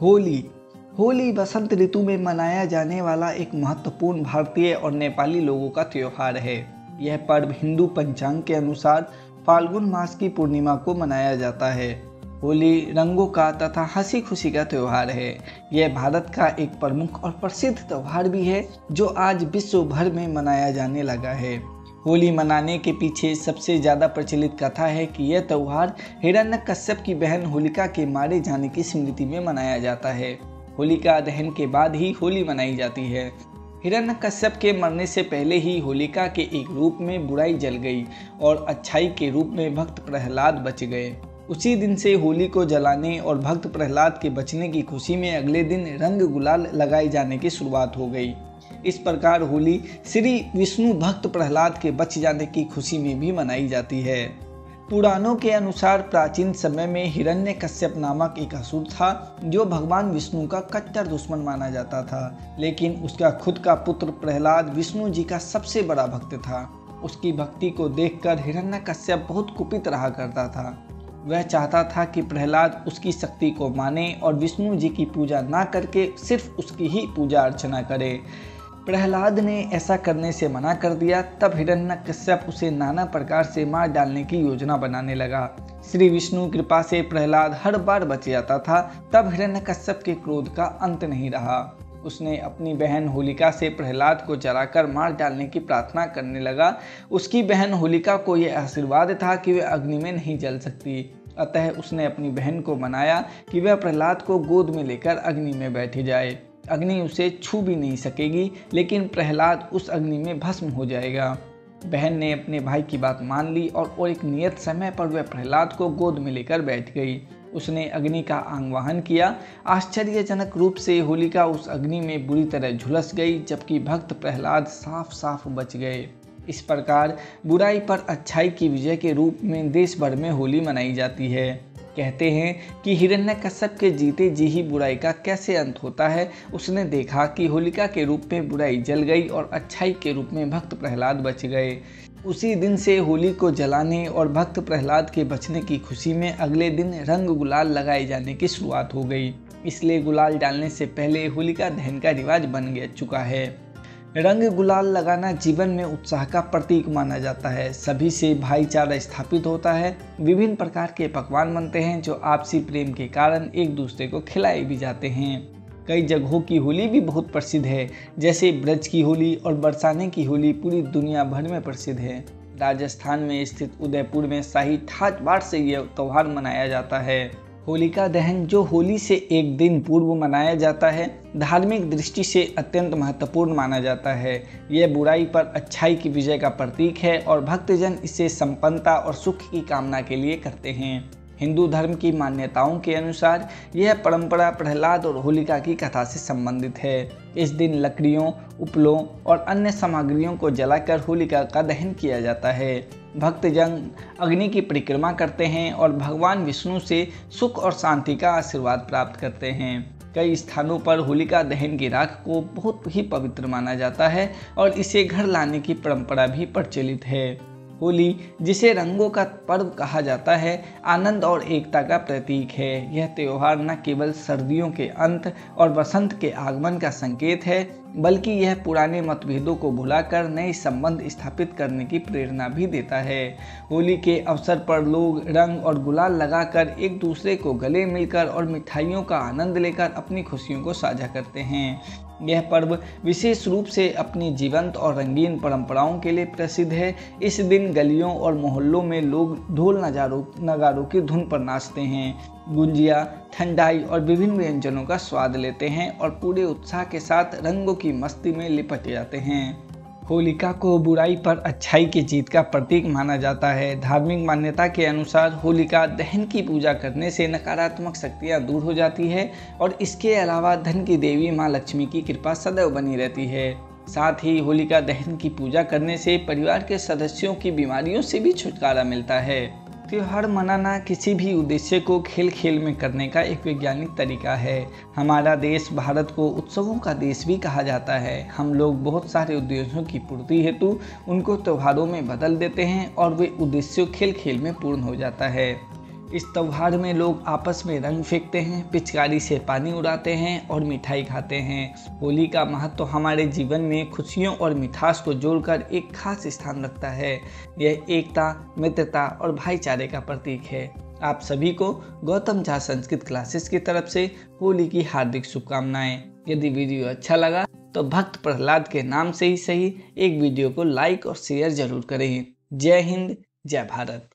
होली होली बसंत ऋतु में मनाया जाने वाला एक महत्वपूर्ण भारतीय और नेपाली लोगों का त्योहार है। यह पर्व हिंदू पंचांग के अनुसार फाल्गुन मास की पूर्णिमा को मनाया जाता है। होली रंगों का तथा हंसी खुशी का त्योहार है। यह भारत का एक प्रमुख और प्रसिद्ध त्योहार भी है जो आज विश्व भर में मनाया जाने लगा है। होली मनाने के पीछे सबसे ज़्यादा प्रचलित कथा है कि यह त्यौहार हिरण्यकश्यप की बहन होलिका के मारे जाने की स्मृति में मनाया जाता है। होलिका दहन के बाद ही होली मनाई जाती है। हिरण्यकश्यप के मरने से पहले ही होलिका के एक रूप में बुराई जल गई और अच्छाई के रूप में भक्त प्रहलाद बच गए। उसी दिन से होली को जलाने और भक्त प्रहलाद के बचने की खुशी में अगले दिन रंग गुलाल लगाए जाने की शुरुआत हो गई। इस प्रकार होली श्री विष्णु भक्त प्रहलाद के बच जाने की खुशी में भी मनाई जाती है। पुराणों के अनुसार प्राचीन समय में हिरण्यकश्यप नामक एक असुर था जो भगवान विष्णु का कट्टर दुश्मन माना जाता था, लेकिन उसका खुद का पुत्र प्रहलाद विष्णु जी का सबसे बड़ा भक्त था। उसकी भक्ति को देखकर हिरण्यकश्यप बहुत कुपित रहा करता था। वह चाहता था कि प्रहलाद उसकी शक्ति को माने और विष्णु जी की पूजा ना करके सिर्फ उसकी ही पूजा अर्चना करे। प्रहलाद ने ऐसा करने से मना कर दिया। तब हिरण्यकश्यप उसे नाना प्रकार से मार डालने की योजना बनाने लगा। श्री विष्णु कृपा से प्रहलाद हर बार बच जाता था। तब हिरण्यकश्यप के क्रोध का अंत नहीं रहा। उसने अपनी बहन होलिका से प्रहलाद को जलाकर मार डालने की प्रार्थना करने लगा। उसकी बहन होलिका को यह आशीर्वाद था कि वह अग्नि में नहीं जल सकती, अतः उसने अपनी बहन को मनाया कि वह प्रहलाद को गोद में लेकर अग्नि में बैठ जाए। अग्नि उसे छू भी नहीं सकेगी, लेकिन प्रहलाद उस अग्नि में भस्म हो जाएगा। बहन ने अपने भाई की बात मान ली और एक नियत समय पर वह प्रहलाद को गोद में लेकर बैठ गई। उसने अग्नि का आह्वान किया। आश्चर्यजनक रूप से होलिका उस अग्नि में बुरी तरह झुलस गई, जबकि भक्त प्रहलाद साफ साफ बच गए। इस प्रकार बुराई पर अच्छाई की विजय के रूप में देश भर में होली मनाई जाती है। कहते हैं कि हिरण्यकश्यप के जीते जी ही बुराई का कैसे अंत होता है। उसने देखा कि होलिका के रूप में बुराई जल गई और अच्छाई के रूप में भक्त प्रहलाद बच गए। उसी दिन से होली को जलाने और भक्त प्रहलाद के बचने की खुशी में अगले दिन रंग गुलाल लगाए जाने की शुरुआत हो गई। इसलिए गुलाल डालने से पहले होलिका दहन का रिवाज बन गया चुका है। रंग गुलाल लगाना जीवन में उत्साह का प्रतीक माना जाता है। सभी से भाईचारा स्थापित होता है। विभिन्न प्रकार के पकवान बनते हैं जो आपसी प्रेम के कारण एक दूसरे को खिलाए भी जाते हैं। कई जगहों की होली भी बहुत प्रसिद्ध है, जैसे ब्रज की होली और बरसाने की होली पूरी दुनिया भर में प्रसिद्ध है। राजस्थान में स्थित उदयपुर में शाही ठाट बाट से यह त्यौहार मनाया जाता है। होलिका दहन, जो होली से एक दिन पूर्व मनाया जाता है, धार्मिक दृष्टि से अत्यंत महत्वपूर्ण माना जाता है। यह बुराई पर अच्छाई की विजय का प्रतीक है और भक्तजन इसे संपन्नता और सुख की कामना के लिए करते हैं। हिंदू धर्म की मान्यताओं के अनुसार यह परंपरा प्रहलाद और होलिका की कथा से संबंधित है। इस दिन लकड़ियों, उपलों और अन्य सामग्रियों को जलाकर होलिका का दहन किया जाता है। भक्तजन अग्नि की परिक्रमा करते हैं और भगवान विष्णु से सुख और शांति का आशीर्वाद प्राप्त करते हैं। कई स्थानों पर होलिका दहन की राख को बहुत ही पवित्र माना जाता है और इसे घर लाने की परंपरा भी प्रचलित है। होली, जिसे रंगों का पर्व कहा जाता है, आनंद और एकता का प्रतीक है। यह त्यौहार न केवल सर्दियों के अंत और बसंत के आगमन का संकेत है, बल्कि यह पुराने मतभेदों को भुलाकर नए संबंध स्थापित करने की प्रेरणा भी देता है। होली के अवसर पर लोग रंग और गुलाल लगाकर एक दूसरे को गले मिलकर और मिठाइयों का आनंद लेकर अपनी खुशियों को साझा करते हैं। यह पर्व विशेष रूप से अपनी जीवंत और रंगीन परंपराओं के लिए प्रसिद्ध है। इस दिन गलियों और मोहल्लों में लोग ढोल नगारों की धुन पर नाचते हैं, गुंजिया, ठंडाई और विभिन्न व्यंजनों का स्वाद लेते हैं और पूरे उत्साह के साथ रंगों की मस्ती में लिपट जाते हैं। होलिका को बुराई पर अच्छाई की जीत का प्रतीक माना जाता है। धार्मिक मान्यता के अनुसार होलिका दहन की पूजा करने से नकारात्मक शक्तियां दूर हो जाती है और इसके अलावा धन की देवी माँ लक्ष्मी की कृपा सदैव बनी रहती है। साथ ही होलिका दहन की पूजा करने से परिवार के सदस्यों की बीमारियों से भी छुटकारा मिलता है। त्योहार मनाना किसी भी उद्देश्य को खेल खेल में करने का एक वैज्ञानिक तरीका है। हमारा देश भारत को उत्सवों का देश भी कहा जाता है। हम लोग बहुत सारे उद्देश्यों की पूर्ति हेतु उनको त्योहारों में बदल देते हैं और वे उद्देश्य खेल खेल में पूर्ण हो जाता है। इस त्योहार में लोग आपस में रंग फेंकते हैं, पिचकारी से पानी उड़ाते हैं और मिठाई खाते हैं। होली का महत्व हमारे जीवन में खुशियों और मिठास को जोड़कर एक खास स्थान रखता है। यह एकता, मित्रता और भाईचारे का प्रतीक है। आप सभी को गौतम झा संस्कृत क्लासेस की तरफ से होली की हार्दिक शुभकामनाएं। यदि वीडियो अच्छा लगा तो भक्त प्रहलाद के नाम से ही सही एक वीडियो को लाइक और शेयर जरूर करें। जय हिंद, जय भारत।